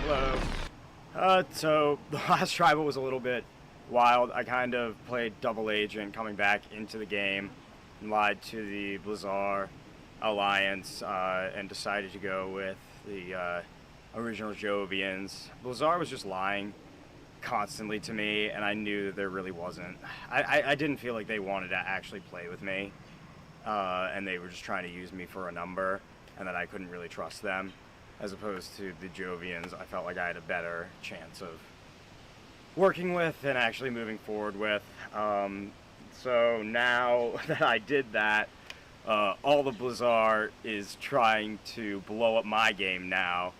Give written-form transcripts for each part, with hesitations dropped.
Hello. So the last tribal was a little bit wild. I kind of played double agent coming back into the game and lied to the Blizzard Alliance and decided to go with the original Jovians. Blizzard was just lying constantly to me, and I knew that there really wasn't. I didn't feel like they wanted to actually play with me, and they were just trying to use me for a number, and that I couldn't really trust them. As opposed to the Jovians, I felt like I had a better chance of working with and actually moving forward with. So now that I did that, all the Blizzard is trying to blow up my game now.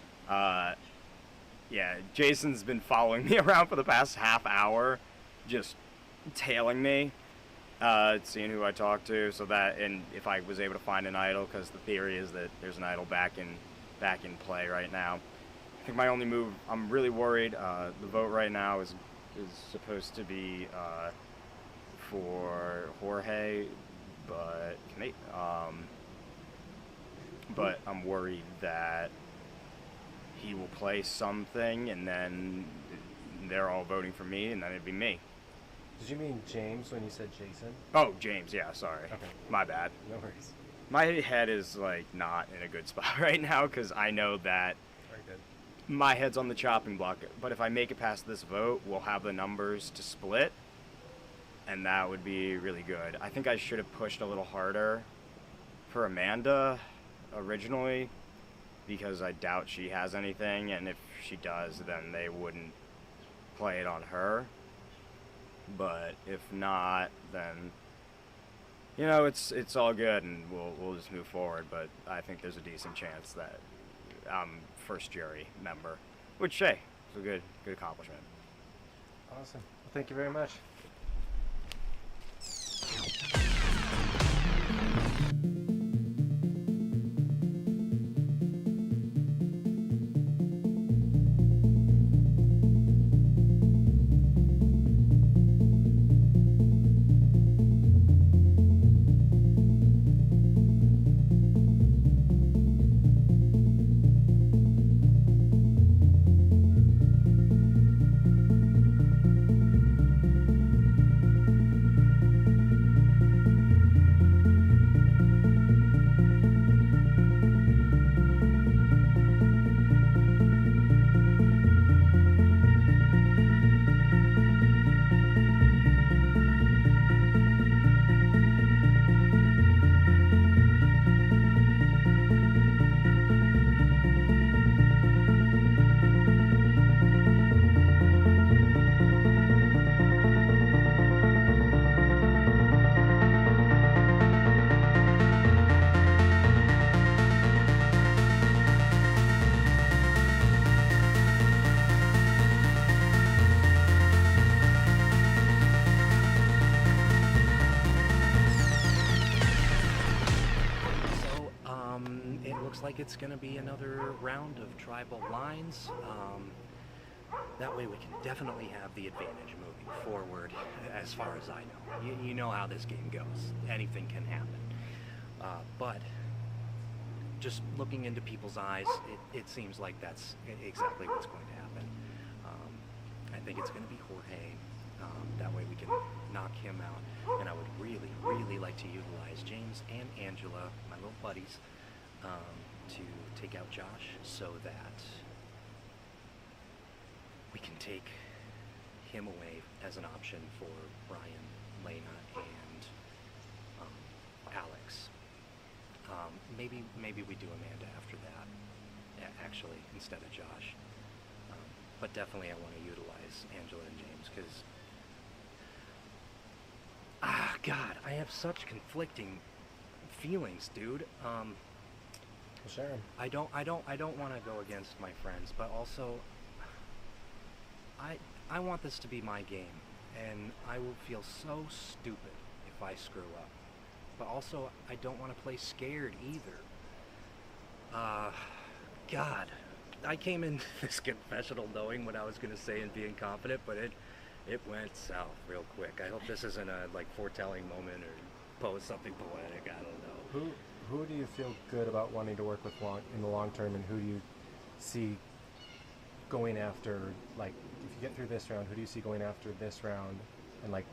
Yeah, Jason's been following me around for the past half hour, just tailing me, seeing who I talk to, so that, and if I was able to find an idol, because the theory is that there's an idol back in play right now. I think my only move, I'm really worried, the vote right now is supposed to be for Jorge, but I'm worried that he will play something and then they're all voting for me and then it'd be me. Did you mean James when you said Jason? Oh, James, yeah, sorry. Okay. My bad. No worries. My head is like not in a good spot right now because I know that Very good. my head's on the chopping block. But if I make it past this vote, we'll have the numbers to split, and that would be really good. I think I should have pushed a little harder for Amanda originally because I doubt she has anything, and if she does, then they wouldn't play it on her. But if not, then you know, it's all good, and we'll just move forward. But I think there's a decent chance that I'm first jury member, which hey, is a good accomplishment. Awesome. Well, thank you very much. It looks like it's going to be another round of tribal lines. That way we can definitely have the advantage moving forward, as far as I know. You know how this game goes. Anything can happen. But just looking into people's eyes, it seems like that's exactly what's going to happen. I think it's going to be Jorge. That way we can knock him out. And I would really, really like to utilize James and Angela, my little buddies, to take out Josh so that we can take him away as an option for Brian, Lena, and Alex. Maybe we do Amanda after that, actually, instead of Josh. But definitely I want to utilize Angela and James because, God, I have such conflicting feelings, dude. Well, Sharon. I don't want to go against my friends, but also I want this to be my game, and I will feel so stupid if I screw up. But also, I don't want to play scared either. God, I came in this confessional knowing what I was going to say and being confident, but it went south real quick. I hope this isn't a foretelling moment or something poetic. I don't know. who do you feel good about wanting to work with in the long term, and who do you see going after, like, if you get through this round, who do you see going after this round, and like,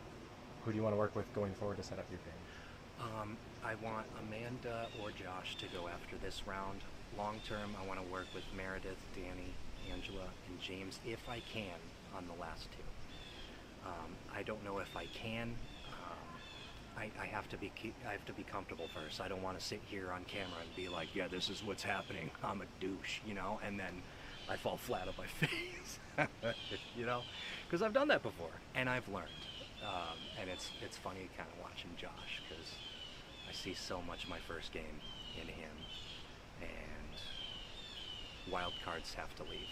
who do you want to work with going forward to set up your game? I want Amanda or Josh to go after this round. Long term, I want to work with Meredith, Danny, Angela, and James if I can on the last two. I don't know if I can. I have to be comfortable first. I don't want to sit here on camera and be like, yeah, this is what's happening. I'm a douche, you know, and then I fall flat on my face, you know, because I've done that before and I've learned. And it's funny kind of watching Josh because I see so much my first game in him, and wild cards have to leave.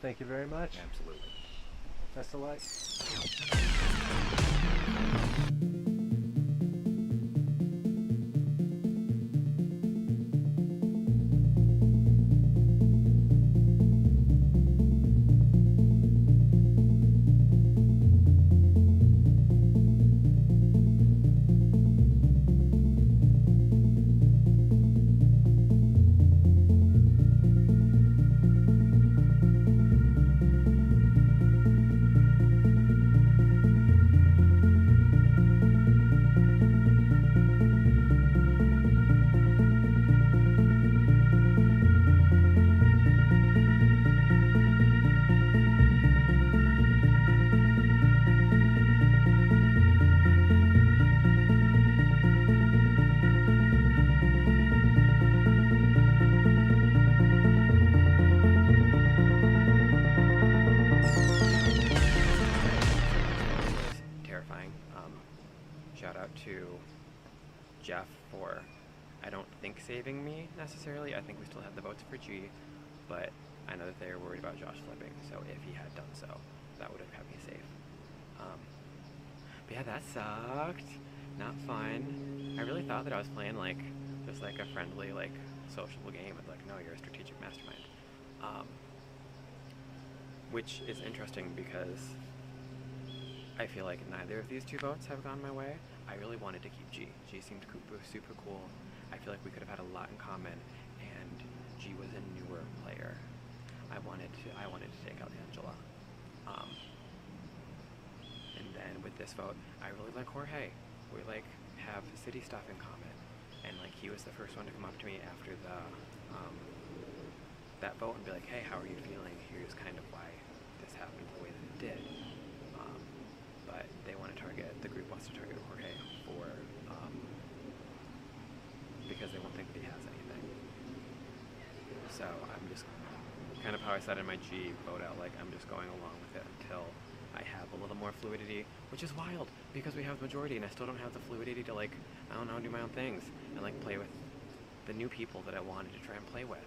Thank you very much. Absolutely. Best of luck. Terrifying. Shout out to Jeff for, I don't think saving me necessarily. I think we still had the votes for G, but I know that they were worried about Josh flipping, so if he had done so, that would have kept me safe. But yeah, that sucked. Not fun. I really thought that I was playing like just like a friendly, like sociable game. It's like, no, you're a strategic mastermind. Which is interesting because I feel like neither of these two votes have gone my way. I really wanted to keep G. G seemed super cool. I feel like we could have had a lot in common, and G was a newer player. I wanted to take out Angela. And then with this vote, I really like Jorge. We like have city stuff in common, and like he was the first one to come up to me after the that vote and be like, hey, how are you feeling? Here's kind of why this happened the way that it did. But they want to target, the group wants to target Jorge for, because they won't think that he has anything. So I'm just, kind of how I said in my G vote out, like I'm just going along with it until I have a little more fluidity, which is wild because we have the majority and I still don't have the fluidity to like, I don't know, do my own things and like play with the new people that I wanted to try and play with.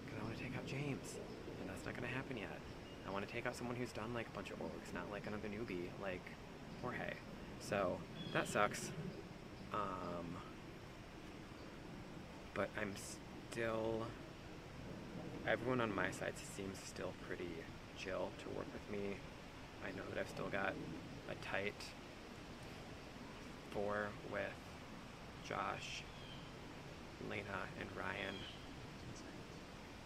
Because I want to take out James, and that's not going to happen yet. I want to take out someone who's done like a bunch of orgs, not like another newbie like Jorge. So that sucks. But I'm still, everyone on my side seems still pretty chill to work with me. I know that I've still got a tight 4 with Josh, Lena, and Ryan.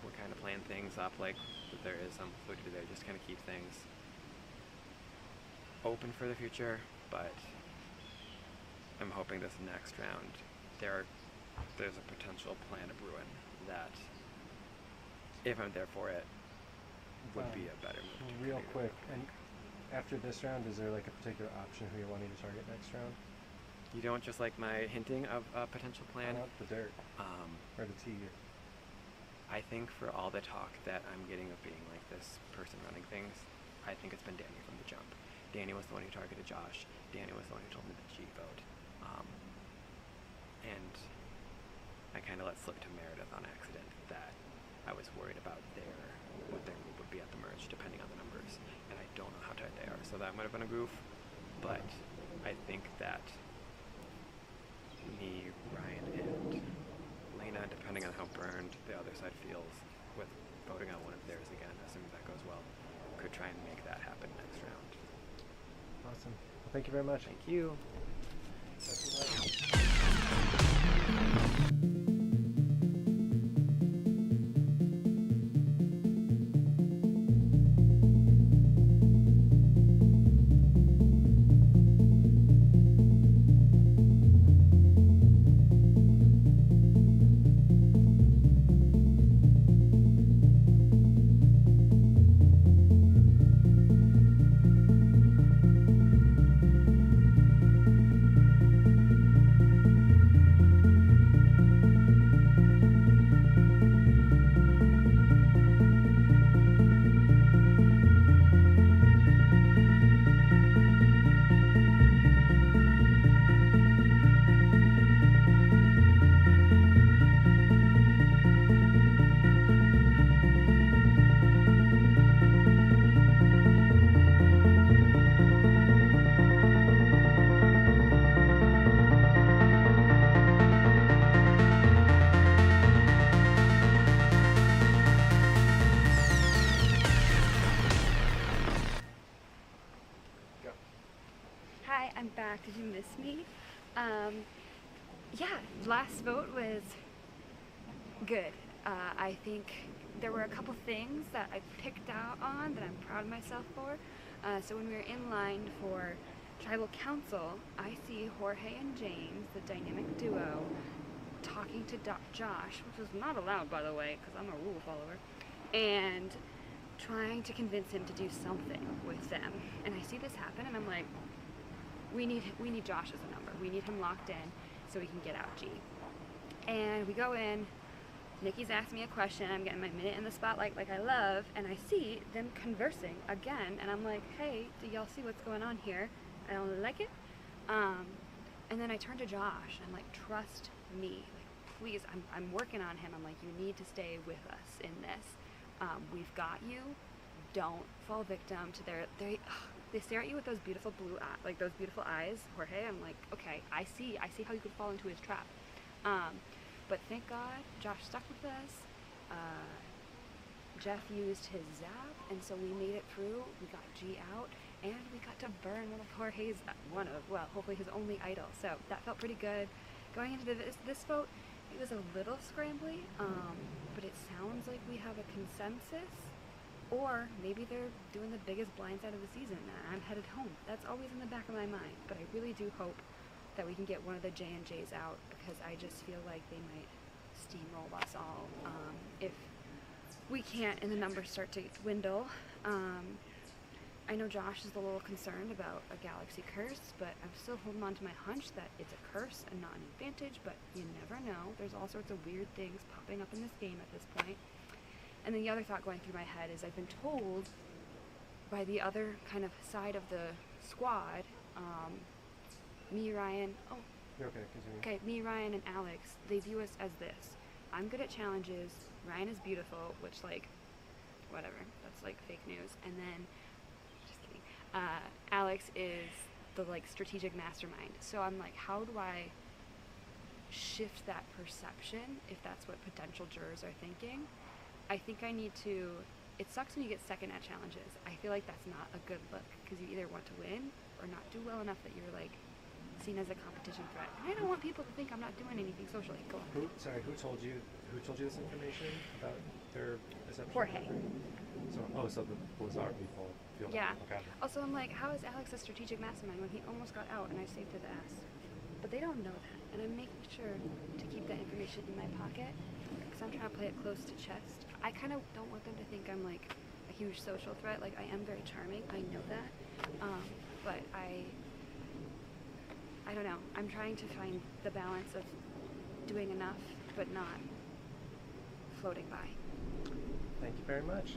We're kind of playing things up like that there is some fluidity there, just kind of keep things open for the future, but I'm hoping this next round there's a potential plan of ruin that, if I'm there for it, would be a better move. Real quick, and after this round, is there like a particular option who you're wanting to target next round? You don't just like my hinting of a potential plan? Not the dirt. Or the tea. I think for all the talk that I'm getting of being like this person running things, I think it's been Danny from the jump. Danny was the one who targeted Josh. Danny was the one who told me the G vote. And I kind of let slip to Meredith on accident that I was worried about what their move would be at the merge, depending on the numbers. And I don't know how tight they are, so that might have been a goof. But I think that me, Ryan, and Lena, depending on how burned the other side feels with voting on one of theirs again, assuming that goes well, could try and make that happen next round. Awesome. Well, thank you very much. Thank you. Best of luck. Did you miss me? Yeah, last vote was good. I think there were a couple things that I picked out on that I'm proud of myself for. So when we were in line for tribal council, I see Jorge and James, the dynamic duo, talking to Josh, which is not allowed, by the way, because I'm a rule follower, and trying to convince him to do something with them. And I see this happen, and I'm like, we need Josh as a number. We need him locked in so we can get out G. And we go in. Nikki's asked me a question. I'm getting my minute in the spotlight like I love, and I see them conversing again, and I'm like, hey, do y'all see what's going on here? I don't like it. And then I turn to Josh and like, trust me, like, please, I'm working on him. I'm like, you need to stay with us in this. We've got you. Don't fall victim to they stare at you with those beautiful blue eyes, like those beautiful eyes, Jorge. I'm like, okay, I see how you could fall into his trap. But thank God Josh stuck with us. Jeff used his zap, and so we made it through. We got G out, and we got to burn one of Jorge's, hopefully his only idol. So that felt pretty good. Going into this vote, it was a little scrambly, but it sounds like we have a consensus, or maybe they're doing the biggest blindside of the season, and I'm headed home. That's always in the back of my mind, but I really do hope that we can get one of the J&Js out, because I just feel like they might steamroll us all if we can't and the numbers start to dwindle. I know Josh is a little concerned about a galaxy curse, but I'm still holding on to my hunch that it's a curse and not an advantage, but you never know. There's all sorts of weird things popping up in this game at this point. And then the other thought going through my head is I've been told by the other kind of side of the squad, me, Ryan, You're okay, continue. okay, me, Ryan, and Alex, they view us as this. I'm good at challenges, Ryan is beautiful, which, like, whatever, that's like fake news. And then, just kidding, Alex is the, like, strategic mastermind. So I'm like, how do I shift that perception if that's what potential jurors are thinking? I think I need to, it sucks when you get second at challenges. I feel like that's not a good look, because you either want to win or not do well enough that you're, like, seen as a competition threat. And I don't want people to think I'm not doing anything socially. Go on. Who told you this information about their perception? Jorge. So the Blizzard people feel Yeah. that. Okay. Also, I'm like, how is Alex a strategic mastermind when he almost got out and I saved his ass? But they don't know that, and I'm making sure to keep that information in my pocket, because I'm trying to play it close to chest. I kind of don't want them to think I'm like a huge social threat. Like, I am very charming, I know that, but I don't know. I'm trying to find the balance of doing enough, but not floating by. Thank you very much.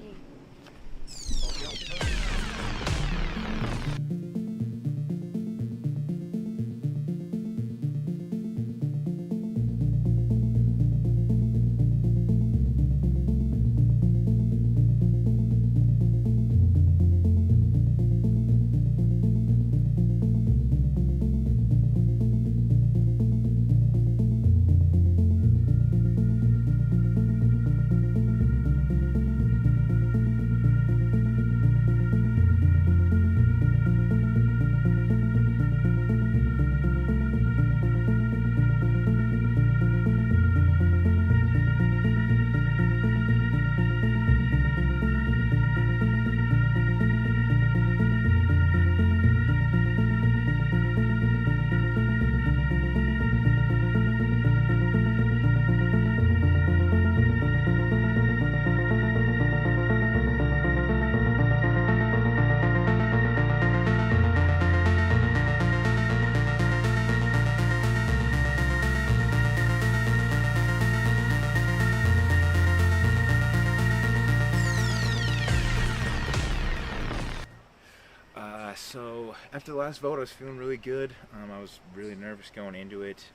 So after the last vote, I was feeling really good. I was really nervous going into it,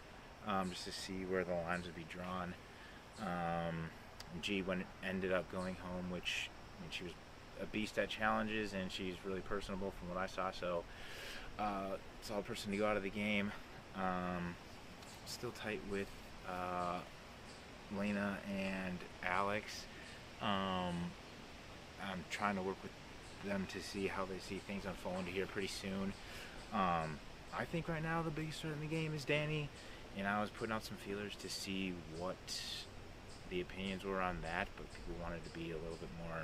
just to see where the lines would be drawn. G ended up going home, which she was a beast at challenges, and she's really personable from what I saw. So solid person to go out of the game. Still tight with Lena and Alex. I'm trying to work with them to see how they see things unfold here pretty soon. I think right now the biggest threat in the game is Danny, and I was putting out some feelers to see what the opinions were on that, but people wanted to be a little bit more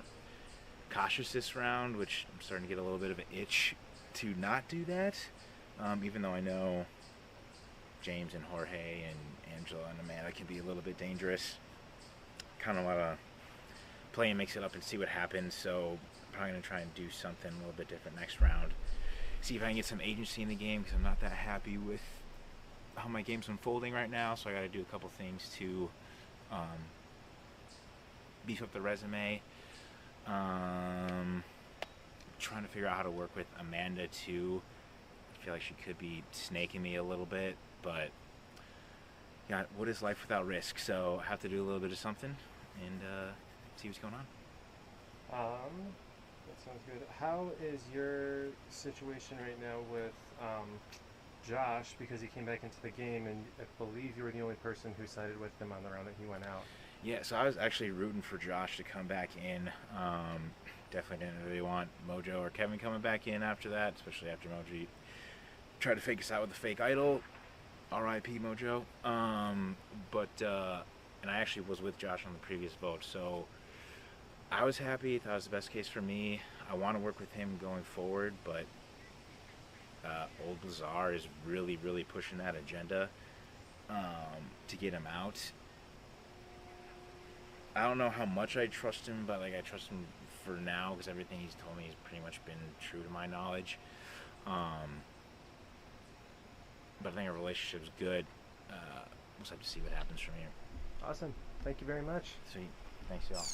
cautious this round, which I'm starting to get a little bit of an itch to not do that, even though I know James and Jorge and Angela and Amanda can be a little bit dangerous. Kind of want to play and mix it up and see what happens, so I'm probably going to try and do something a little bit different next round. See if I can get some agency in the game, because I'm not that happy with how my game's unfolding right now, so I got to do a couple things to beef up the resume. Trying to figure out how to work with Amanda too. I feel like she could be snaking me a little bit, but yeah, what is life without risk? So I have to do a little bit of something and see what's going on. That sounds good. How is your situation right now with Josh? Because he came back into the game, and I believe you were the only person who sided with him on the round that he went out. Yeah, so I was actually rooting for Josh to come back in. Definitely didn't really want Mojo or Kevin coming back in after that, especially after Mojo tried to fake us out with a fake idol. R.I.P. Mojo. And I actually was with Josh on the previous vote, so I was happy. Thought it was the best case for me. I want to work with him going forward, but Old Bazaar is really, really pushing that agenda to get him out. I don't know how much I trust him, but like I trust him for now because everything he's told me has pretty much been true to my knowledge. But I think our relationship's good. We'll just have to see what happens from here. Awesome. Thank you very much. Sweet. Thanks, y'all.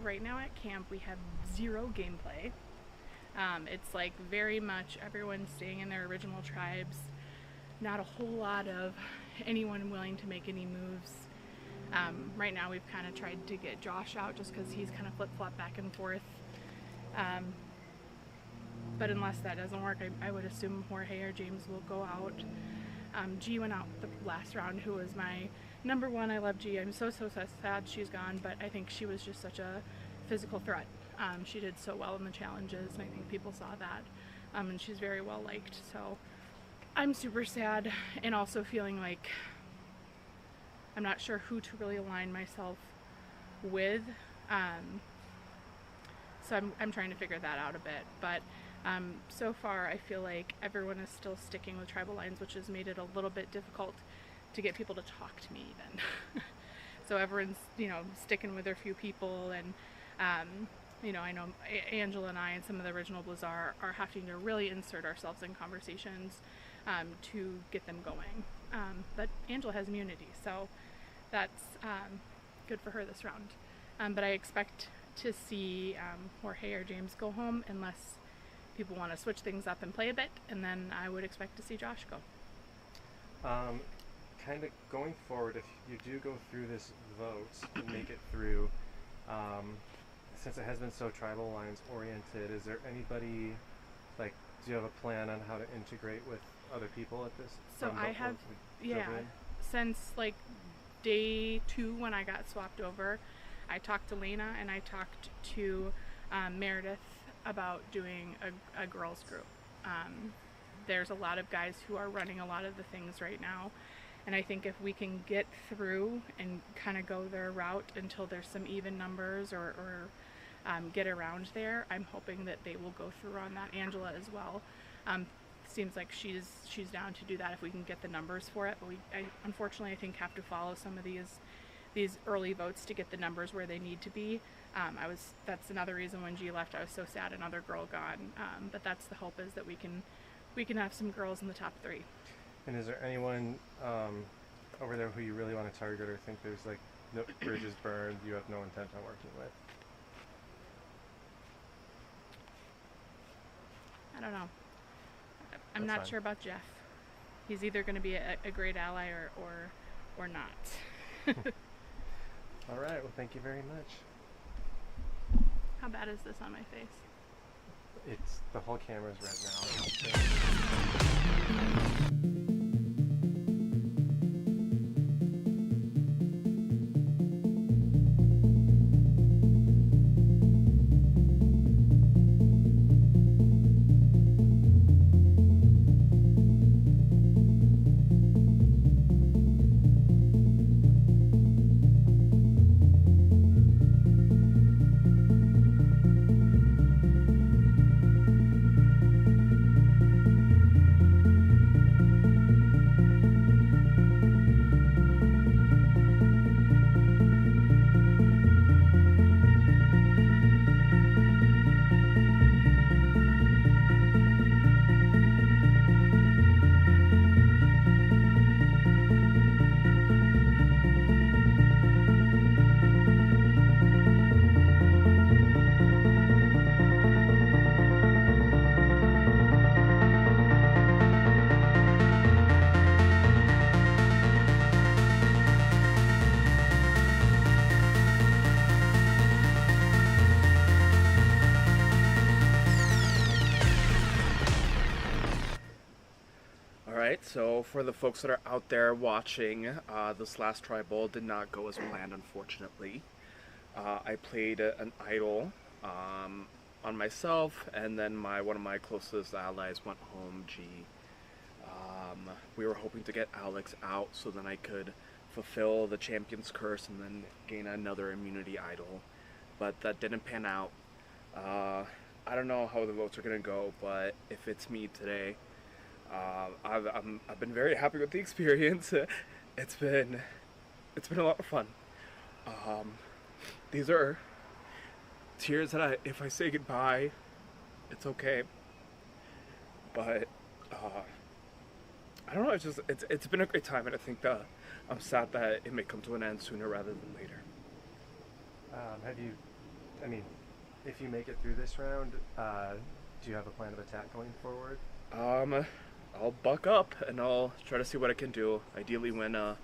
Right now at camp we have zero gameplay. It's like very much everyone staying in their original tribes, not a whole lot of anyone willing to make any moves. Right now we've kind of tried to get Josh out just because he's kind of flip-flop back and forth. But unless that doesn't work, I would assume Jorge or James will go out. G went out the last round, who was my number one. I love G. I'm so sad she's gone, but I think she was just such a physical threat. She did so well in the challenges, and I think people saw that. And she's very well liked. So I'm super sad, and also feeling like I'm not sure who to really align myself with. So I'm trying to figure that out a bit. But so far I feel like everyone is still sticking with tribal lines, which has made it a little bit difficult to get people to talk to me even. So everyone's, sticking with their few people, and I know Angela and I and some of the original Blizzard are having to really insert ourselves in conversations to get them going. But Angela has immunity, so that's good for her this round. But I expect to see Jorge or James go home unless people want to switch things up and play a bit, and then I would expect to see Josh go. Kind of going forward, if you do go through this vote and make it through, since it has been so tribal lines oriented, is there anybody, like, do you have a plan on how to integrate with other people at this? So I have, since like day 2 when I got swapped over, I talked to Lena and I talked to Meredith about doing a girls group. There's a lot of guys who are running a lot of the things right now. And I think if we can get through and kind of go their route until there's some even numbers or get around there, I'm hoping that they will go through on that. Angela as well. Seems like she's down to do that if we can get the numbers for it. But unfortunately, I think have to follow some of these early votes to get the numbers where they need to be. That's another reason when G left, I was so sad, another girl gone. But that's the hope, is that we can have some girls in the top 3. And is there anyone over there who you really want to target, or think there's like no bridges burned, you have no intent on working with? I don't know. I'm That's not fine. sure about Jeff. He's either going to be a great ally or not. All right. Well, thank you very much. How bad is this on my face? It's the whole camera's red now. Alright, so for the folks that are out there watching, this last tribal did not go as planned, unfortunately. I played an idol on myself, and then one of my closest allies went home, G. We were hoping to get Alex out so then I could fulfill the champion's curse and then gain another immunity idol, but that didn't pan out. I don't know how the votes are gonna go, but if it's me today, I've been very happy with the experience. It's been a lot of fun. These are tears that if I say goodbye, it's okay. But I don't know. It's been a great time, and I think that I'm sad that it may come to an end sooner rather than later. If you make it through this round, do you have a plan of attack going forward? I'll buck up and I'll try to see what I can do. Ideally win an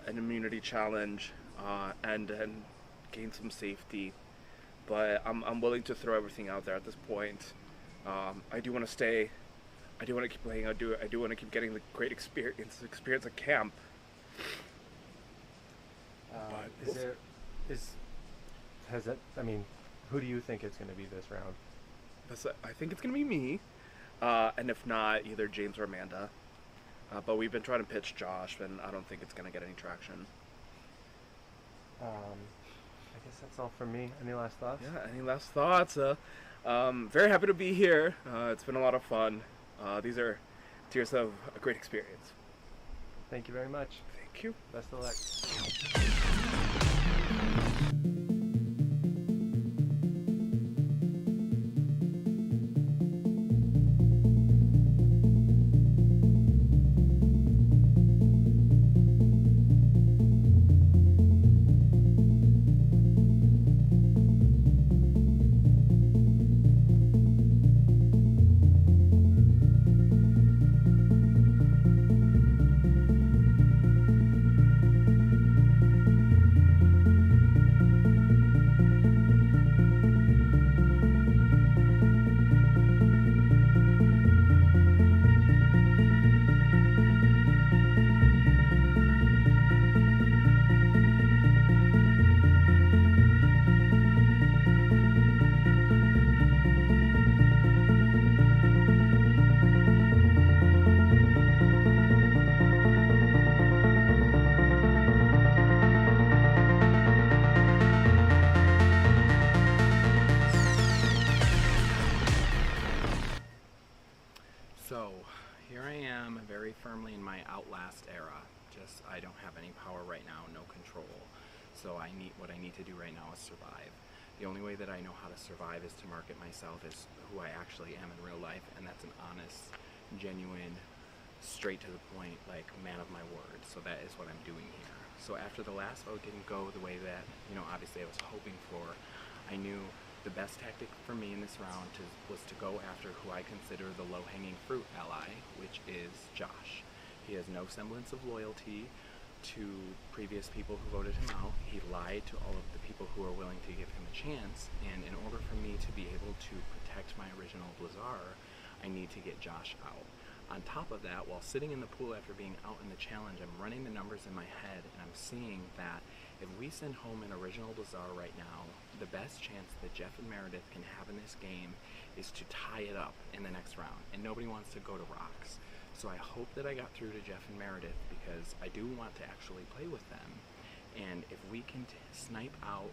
immunity challenge and gain some safety. But I'm willing to throw everything out there at this point. I do want to stay. I do want to keep playing. I do want to keep getting the great experience at camp. Who do you think it's going to be this round? I think it's gonna be me. And if not, either James or Amanda. But we've been trying to pitch Josh, and I don't think it's going to get any traction. I guess that's all from me. Any last thoughts? Yeah, any last thoughts? Very happy to be here. It's been a lot of fun. These are tears of a great experience. Thank you very much. Thank you. Best of luck. era. Just, I don't have any power right now, no control. So what I need to do right now is survive. The only way that I know how to survive is to market myself as who I actually am in real life, and that's an honest, genuine, straight to the point, like, man of my word. So that is what I'm doing here. So after the last vote didn't go the way that, obviously I was hoping for, I knew the best tactic for me in this round was to go after who I consider the low-hanging fruit ally, which is Josh. He has no semblance of loyalty to previous people who voted him out. He lied to all of the people who are willing to give him a chance, and in order for me to be able to protect my original Blizzard, I need to get Josh out. On top of that, while sitting in the pool after being out in the challenge, I'm running the numbers in my head, and I'm seeing that if we send home an original Blizzard right now, the best chance that Jeff and Meredith can have in this game is to tie it up in the next round, and nobody wants to go to rocks. So I hope that I got through to Jeff and Meredith, because I do want to actually play with them. And if we can snipe out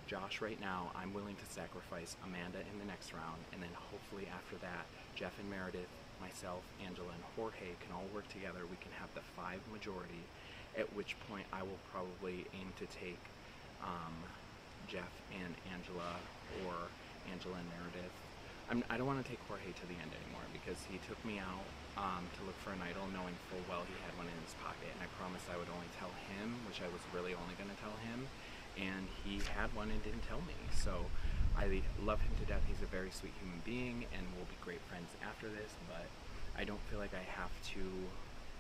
Josh right now, I'm willing to sacrifice Amanda in the next round, and then hopefully after that, Jeff and Meredith, myself, Angela, and Jorge can all work together. We can have the 5 majority, at which point I will probably aim to take Jeff and Angela, or Angela and Meredith. I don't want to take Jorge to the end anymore, because he took me out to look for an idol, knowing full well he had one in his pocket, and I promised I would only tell him, which I was really only going to tell him, and he had one and didn't tell me. So I love him to death. He's a very sweet human being, and we'll be great friends after this, but I don't feel like I have to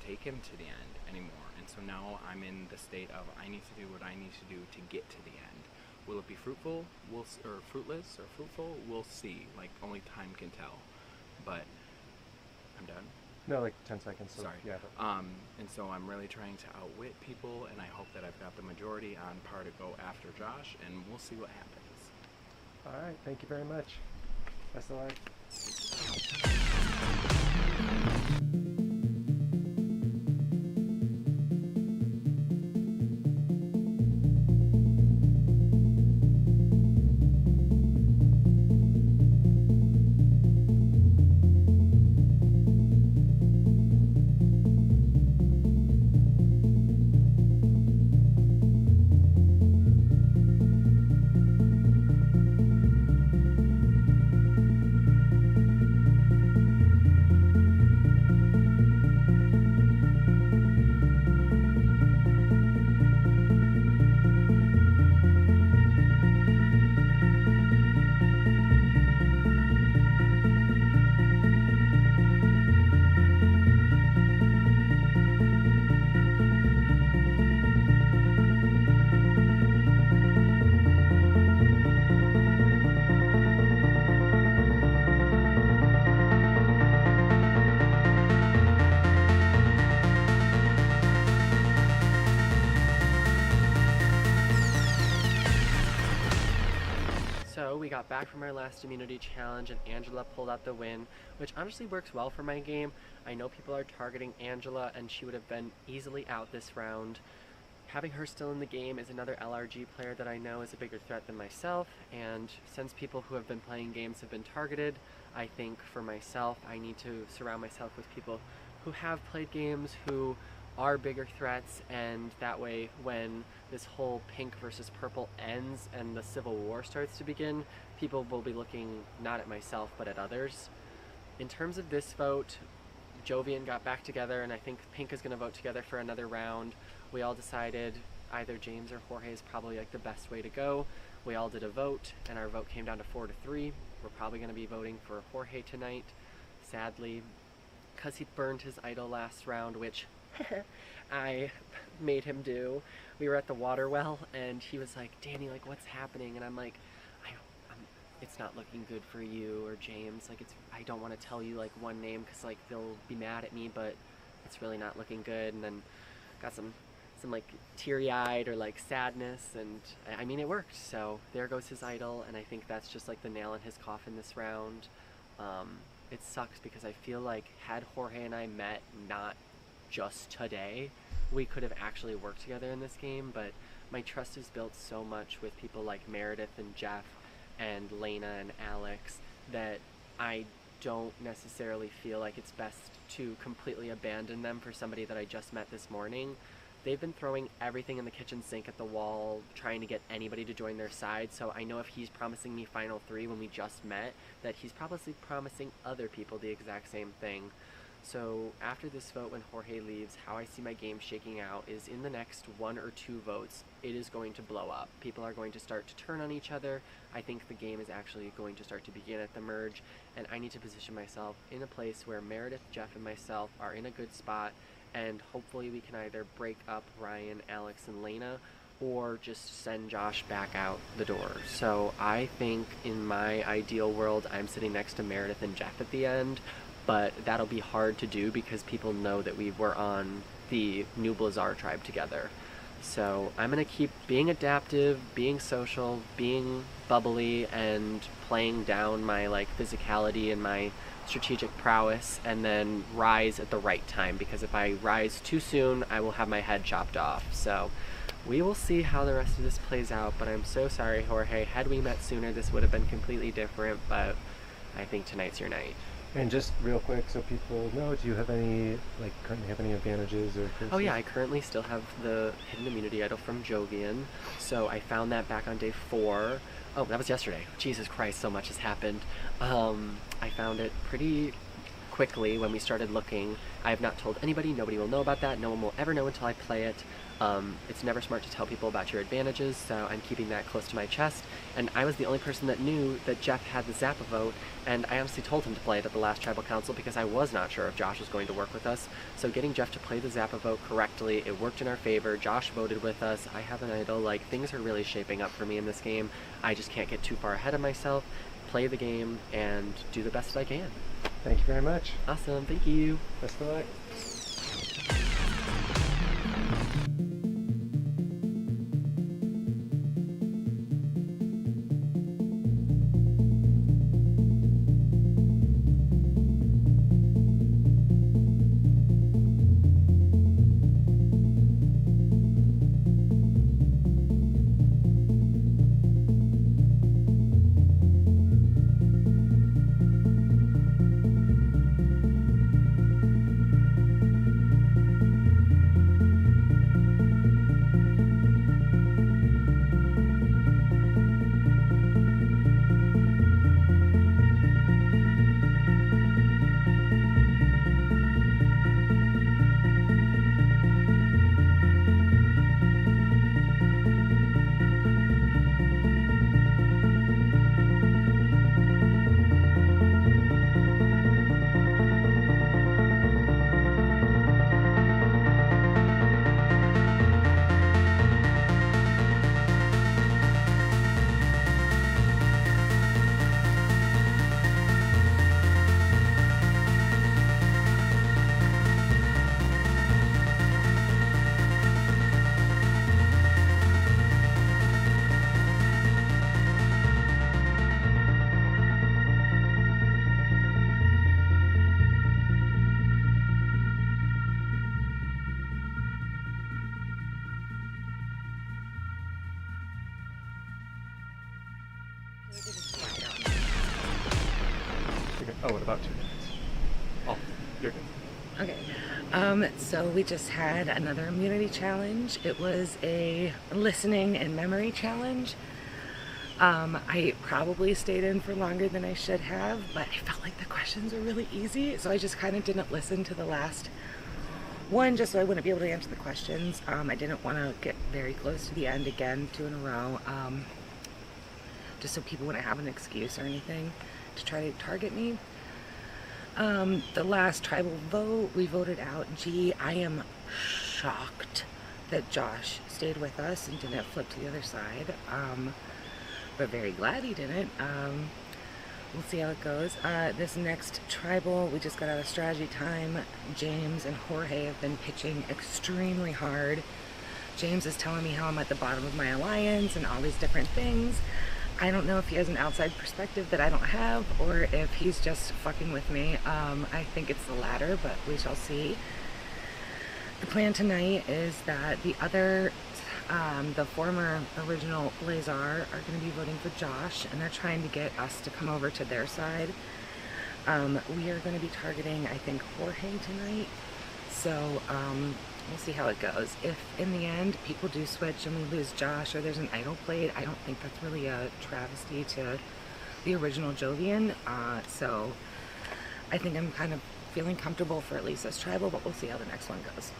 take him to the end anymore. And so now I'm in the state of, I need to do what I need to do to get to the end. Will it be fruitful? Or fruitless? Or fruitful? We'll see. Like, only time can tell. But I'm done. No, like 10 seconds. So, Sorry. Yeah. And so I'm really trying to outwit people, and I hope that I've got the majority on par to go after Josh, and we'll see what happens. All right. Thank you very much. Best of luck. So we got back from our last immunity challenge and Angela pulled out the win, which honestly works well for my game. I know people are targeting Angela and she would have been easily out this round. Having her still in the game is another LRG player that I know is a bigger threat than myself, and since people who have been playing games have been targeted, I think for myself I need to surround myself with people who have played games, who are bigger threats, and that way when this whole pink versus purple ends and the civil war starts to begin, people will be looking not at myself but at others. In terms of this vote, Jovian got back together and I think Pink is going to vote together for another round. We all decided either James or Jorge is probably like the best way to go. We all did a vote and our vote came down to 4-3. We're probably going to be voting for Jorge tonight, sadly, because he burned his idol last round, which I made him do. We were at the water well and he was like, Danny, like what's happening? And I'm like, it's not looking good for you or James. Like I don't want to tell you like one name because like they'll be mad at me, but it's really not looking good. And then got some like teary-eyed or like sadness, and I mean it worked. So there goes his idol, and I think that's just like the nail in his coffin this round. It sucks because I feel like had Jorge and I met not just today, we could have actually worked together in this game, but my trust is built so much with people like Meredith and Jeff and Lena and Alex that I don't necessarily feel like it's best to completely abandon them for somebody that I just met this morning. They've been throwing everything in the kitchen sink at the wall, trying to get anybody to join their side, so I know if he's promising me Final 3 when we just met, that he's probably promising other people the exact same thing. So after this vote, when Jorge leaves, how I see my game shaking out is in the next 1 or 2 votes, it is going to blow up. People are going to start to turn on each other. I think the game is actually going to start to begin at the merge, and I need to position myself in a place where Meredith, Jeff, and myself are in a good spot, and hopefully we can either break up Ryan, Alex, and Lena, or just send Josh back out the door. So I think in my ideal world, I'm sitting next to Meredith and Jeff at the end, but that'll be hard to do because people know that we were on the New Blizzard tribe together. So I'm gonna keep being adaptive, being social, being bubbly, and playing down my like physicality and my strategic prowess, and then rise at the right time, because if I rise too soon, I will have my head chopped off. So we will see how the rest of this plays out, but I'm so sorry, Jorge. Had we met sooner, this would have been completely different, but I think tonight's your night. And just real quick, so people know, do you have any, like, currently have any advantages or curses? Oh yeah, I currently still have the hidden immunity idol from Jovian, so I found that back on day 4. Oh, that was yesterday. Jesus Christ, so much has happened. I found it pretty quickly when we started looking. I have not told anybody, nobody will know about that, no one will ever know until I play it. It's never smart to tell people about your advantages, so I'm keeping that close to my chest. And I was the only person that knew that Jeff had the Zappa vote, and I honestly told him to play it at the last Tribal Council because I was not sure if Josh was going to work with us. So getting Jeff to play the Zappa vote correctly, it worked in our favor. Josh voted with us. I have an idol. Like, things are really shaping up for me in this game. I just can't get too far ahead of myself, play the game, and do the best that I can. Thank you very much. Awesome, thank you. Best of luck. Oh, in about 2 minutes. Oh, you're good. Okay. So we just had another immunity challenge. It was a listening and memory challenge. I probably stayed in for longer than I should have, but I felt like the questions were really easy, so I just kind of didn't listen to the last one just so I wouldn't be able to answer the questions. I didn't want to get very close to the end again, 2 in a row, just so people wouldn't have an excuse or anything to try to target me. The last tribal vote, we voted out G. I am shocked that Josh stayed with us and didn't flip to the other side, but very glad he didn't. We'll see how it goes. This next tribal, we just got out of strategy time. James and Jorge have been pitching extremely hard. James is telling me how I'm at the bottom of my alliance and all these different things. I don't know if he has an outside perspective that I don't have, or if he's just fucking with me. I think it's the latter, but we shall see. The plan tonight is that the other, the former original Blazar are going to be voting for Josh, and they're trying to get us to come over to their side. We are going to be targeting, I think, Jorge tonight. So we'll see how it goes. If in the end people do switch and we lose Josh or there's an idol played, I don't think that's really a travesty to the original Jovian. So I think I'm kind of feeling comfortable for at least this tribal, but we'll see how the next one goes.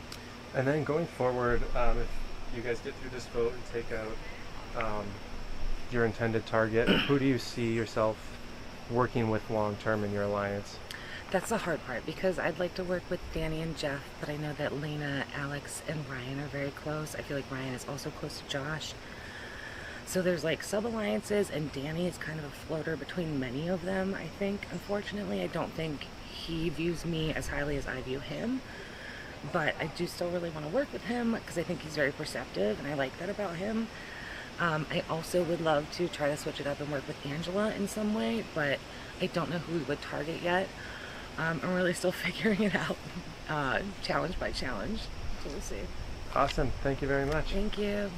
And then going forward, if you guys get through this vote and take out your intended target, who do you see yourself working with long term in your alliance? That's the hard part, because I'd like to work with Danny and Jeff, but I know that Lena, Alex, and Ryan are very close. I feel like Ryan is also close to Josh. So there's like sub-alliances, and Danny is kind of a floater between many of them, I think. Unfortunately, I don't think he views me as highly as I view him. But I do still really want to work with him, because I think he's very perceptive, and I like that about him. I also would love to try to switch it up and work with Angela in some way, but I don't know who we would target yet. I'm really still figuring it out, challenge by challenge, so we'll see. Awesome. Thank you very much. Thank you.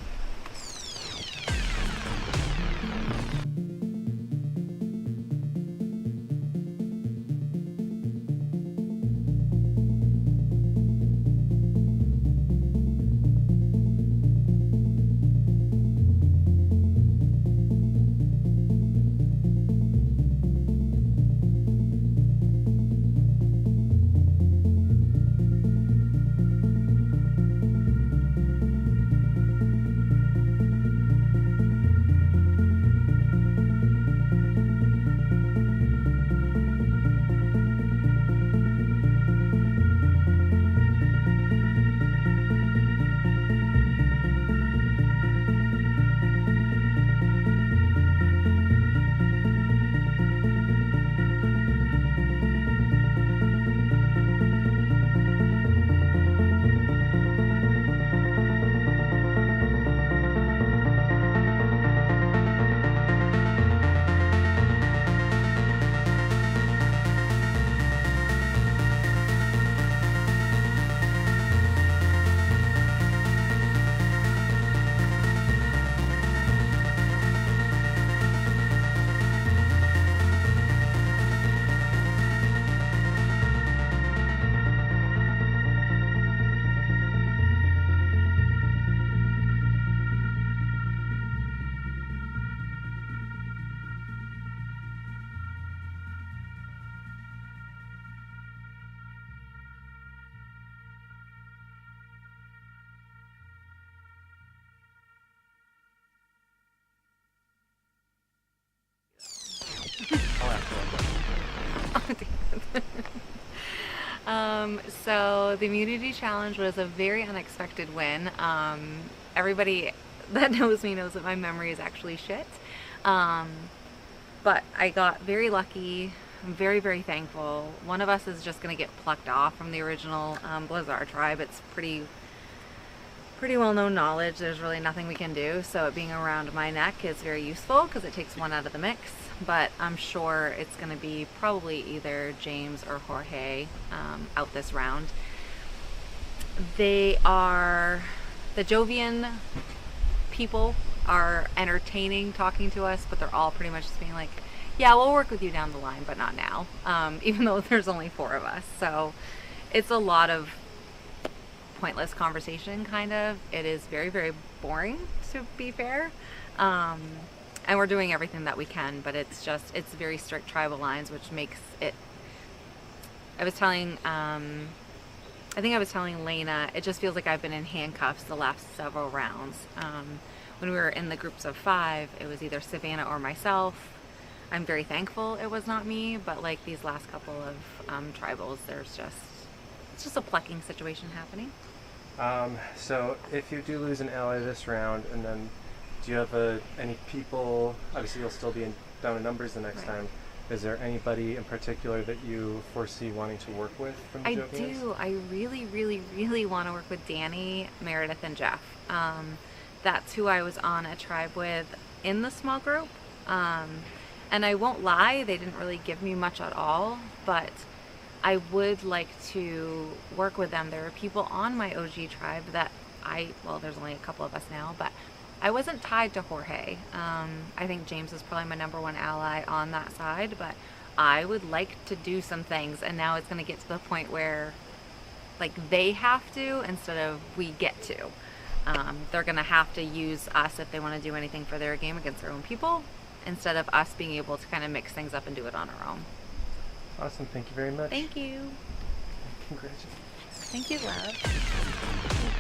So the immunity challenge was a very unexpected win. Everybody that knows me knows that my memory is actually shit. But I got very lucky. I'm very, very thankful. One of us is just going to get plucked off from the original Blizzard tribe. It's pretty well-known knowledge. There's really nothing we can do. So it being around my neck is very useful because it takes one out of the mix. But I'm sure it's going to be probably either James or Jorge out this round. The Jovian people are entertaining talking to us, but they're all pretty much just being like, yeah, we'll work with you down the line, but not now, even though there's only 4 of us. So it's a lot of pointless conversation, kind of. It is very, very boring, to be fair. And we're doing everything that we can, but it's very strict tribal lines, which makes it, I think I was telling Lena, it just feels like I've been in handcuffs the last several rounds. When we were in the groups of 5, it was either Savannah or myself. I'm very thankful it was not me, but like these last couple of tribals, it's just a plucking situation happening. So if you do lose an ally this round, and then do you have any people, obviously you'll still be down in numbers the next time, is there anybody in particular that you foresee wanting to work with from the Jovians? Do. I really, really, really want to work with Danny, Meredith, and Jeff. That's who I was on a tribe with in the small group. And I won't lie, they didn't really give me much at all, but I would like to work with them. There are people on my OG tribe that there's only a couple of us now, but I wasn't tied to Jorge. I think James is probably my #1 ally on that side, but I would like to do some things, and now it's going to get to the point where like they have to instead of we get to. They're going to have to use us if they want to do anything for their game against their own people, instead of us being able to kind of mix things up and do it on our own. Awesome. Thank you very much. Thank you. Congratulations. Thank you, love.